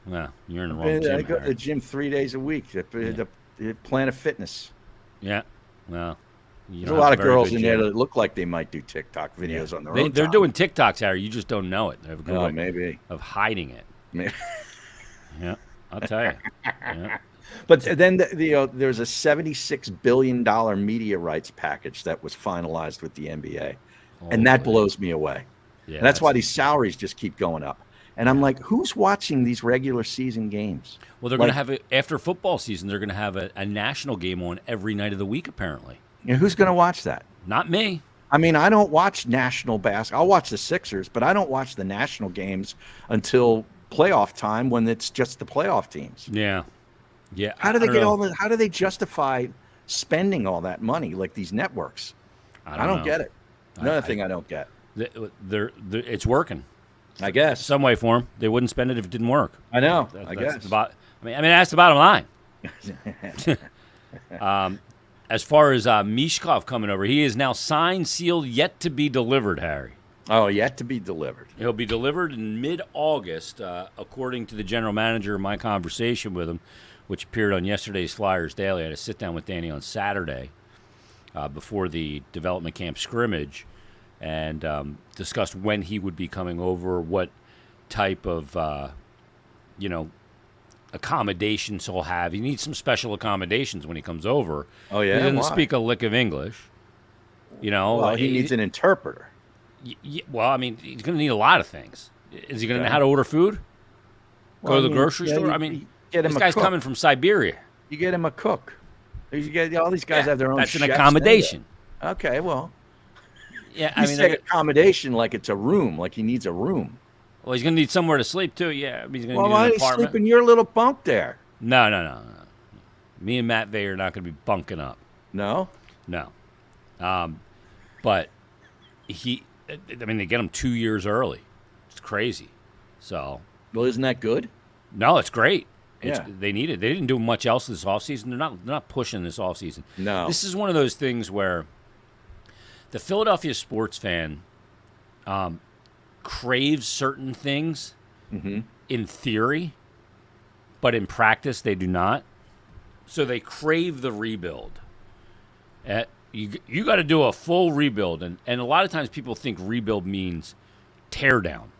No, you're in the wrong gym. I go to the gym 3 days a week. The Planet Fitness. Yeah. Well, there's a lot of girls in there that look like they might do TikTok videos on their own. They're doing TikToks, Harry. You just don't know it. They have a good way maybe of hiding it. Maybe. Yeah, I'll tell you. Yeah. But then there's a $76 billion media rights package that was finalized with the NBA, and that blows me away. Yeah, and that's why these salaries just keep going up. And I'm like, who's watching these regular season games? Well, they're going to have it after football season. They're going to have a national game on every night of the week, apparently. Who's going to watch that? Not me. I mean, I don't watch national basketball. I'll watch the Sixers, but I don't watch the national games until playoff time when it's just the playoff teams. Yeah. Yeah. How do they get all the? How do they justify spending all that money like these networks? I don't get it. Another thing I don't get. It's working. I guess some way for them. They wouldn't spend it if it didn't work. I know. I guess. I mean, that's the bottom line. As far as Mishkov coming over, he is now signed, sealed, yet to be delivered, Harry. Oh, yet to be delivered. He'll be delivered in mid-August, according to the general manager. My conversation with him, which appeared on yesterday's Flyers Daily. I had a sit-down with Danny on Saturday before the development camp scrimmage, and discussed when he would be coming over, what type of, accommodations he'll have. He needs some special accommodations when he comes over. Oh, yeah? He doesn't speak a lick of English. Well, he needs an interpreter. Well, I mean, he's going to need a lot of things. Is he going to know how to order food? Go to the grocery store? This guy's coming from Siberia. You get him a cook. All these guys have their own That's chefs. An accommodation. Okay, well. Yeah, you said accommodation like it's a room, like he needs a room. Well, he's going to need somewhere to sleep, too. Yeah, he's going to need an apartment. Why don't you sleep in your little bunk there? No. Me and Matt Vey are not going to be bunking up. No? No. But they get him 2 years early. It's crazy. So. Well, isn't that good? No, it's great. Yeah. They need it. They didn't do much else this offseason. They're not pushing this offseason. No. This is one of those things where the Philadelphia sports fan craves certain things in theory, but in practice they do not. So they crave the rebuild. You got to do a full rebuild, and a lot of times people think rebuild means tear down,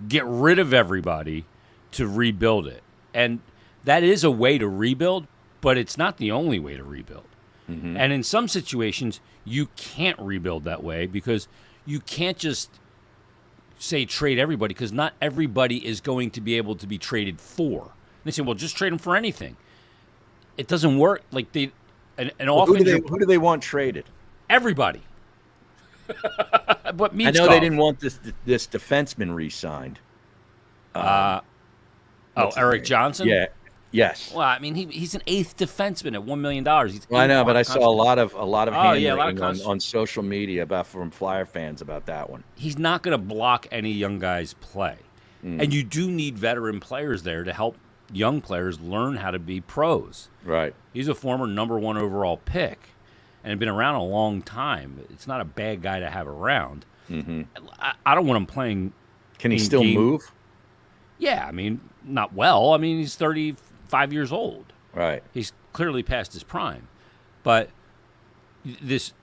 get rid of everybody to rebuild it, and that is a way to rebuild, but it's not the only way to rebuild. And in some situations, you can't rebuild that way because you can't just say trade everybody because not everybody is going to be able to be traded for. And they say, well, just trade them for anything. It doesn't work. Like an offense. Who do they want traded? Everybody. But I know they didn't want this defenseman re-signed. Eric Johnson? Yeah. Yes. Well, I mean, he's an eighth defenseman at $1 million. I know, but I saw a lot of hand-wringing on social media from Flyer fans about that one. He's not going to block any young guys' play. And you do need veteran players there to help young players learn how to be pros. Right. He's a former number 1 overall pick and been around a long time. It's not a bad guy to have around. Mm-hmm. I don't want him playing. Can he still move? Yeah, I mean, not well. I mean, he's 35 years old. Right. He's clearly past his prime. But this,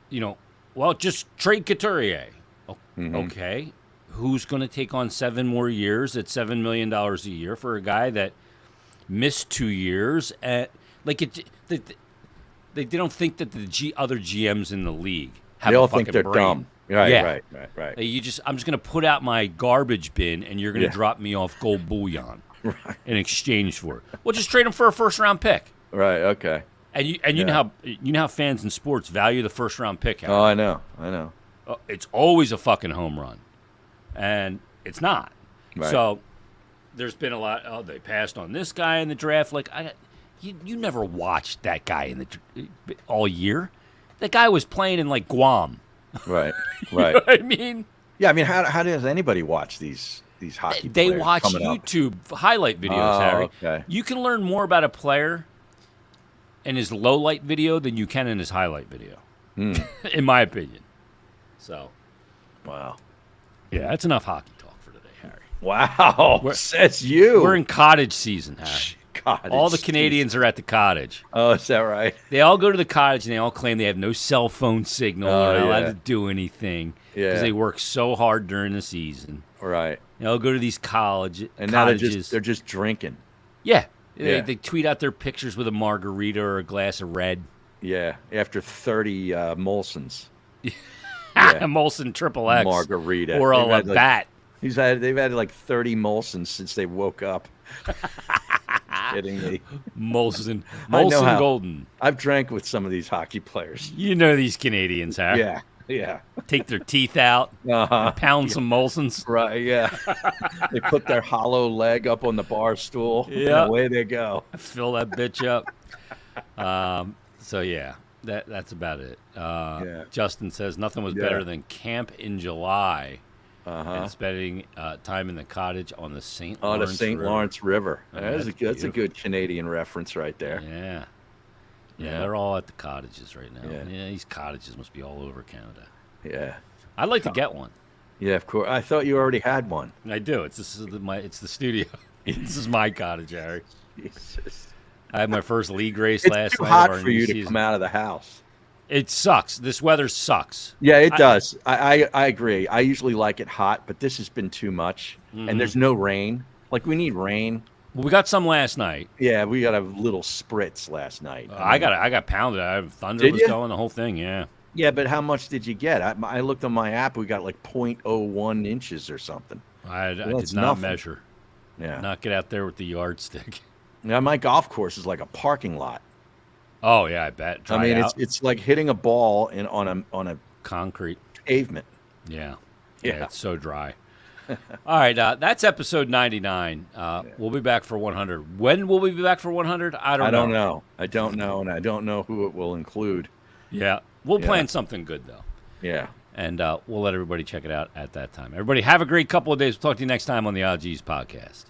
just trade Couturier. Okay. Who's going to take on 7 more years at $7 million a year for a guy that missed 2 years? They don't think that the other GMs in the league have they all a fucking think they're brain. Dumb. Right, yeah. right. I'm just going to put out my garbage bin, and you're going to drop me off gold bullion in exchange for it. Well, just trade him for a first-round pick. Right. Okay. And you know how fans in sports value the first-round pick. Oh, I know. It's always a fucking home run, and it's not. Right. So there's been a lot. Oh, they passed on this guy in the draft. Like you never watched that guy all year. That guy was playing in like Guam. Right. You know what I mean? Yeah, I mean, how does anybody watch these hockey They players watch coming up? YouTube highlight videos, Harry. Okay. You can learn more about a player in his low light video than you can in his highlight video, in my opinion. So, wow. Yeah, that's enough hockey talk for today, Harry. Wow, says you. We're in cottage season, Harry. Cottage all the Canadians are at the cottage. Oh, is that right? They all go to the cottage and they all claim they have no cell phone signal. They're not allowed to do anything because they work so hard during the season. Right. They all go to these cottages. Now they're just drinking. Yeah. They tweet out their pictures with a margarita or a glass of red. Yeah, after 30 Molsons. Molson Triple X. Margarita. Or a Labatt. They've had like 30 Molsons since they woke up. Kidding me. Molson Golden. I've drank with some of these hockey players. You know these Canadians, huh? Yeah. Take their teeth out, pound some Molsons. Right, yeah. They put their hollow leg up on the bar stool. Yeah. And away they go. Fill that bitch up. So, yeah, that's about it. Justin says nothing was better than camp in July. And spending time in the cottage on the St. Lawrence River. That's a good Canadian reference right there. Yeah. Yeah, they're all at the cottages right now. Yeah, these cottages must be all over Canada. Yeah. I'd like to get one. Yeah, of course. I thought you already had one. I do. It's the studio. This is my cottage, Harry. Jesus. I had my first league race last night. It's hot for you to come out of the house. It sucks. This weather sucks. Yeah, it does. I agree. I usually like it hot, but this has been too much. And there's no rain. Like, we need rain. Well, we got some last night. Yeah, we got a little spritz last night. I got pounded. Thunder was going, the whole thing, yeah. Yeah, but how much did you get? I looked on my app. We got like 0.01 inches or something. I did not measure. Yeah. Not get out there with the yardstick. Now, my golf course is like a parking lot. Oh, yeah, I bet. It's like hitting a ball on a concrete pavement. Yeah. It's so dry. All right, that's episode 99. We'll be back for 100. When will we be back for 100? I don't know. I don't know, and I don't know who it will include. Yeah. We'll plan something good, though. Yeah. And we'll let everybody check it out at that time. Everybody, have a great couple of days. We'll talk to you next time on the Odd G's podcast.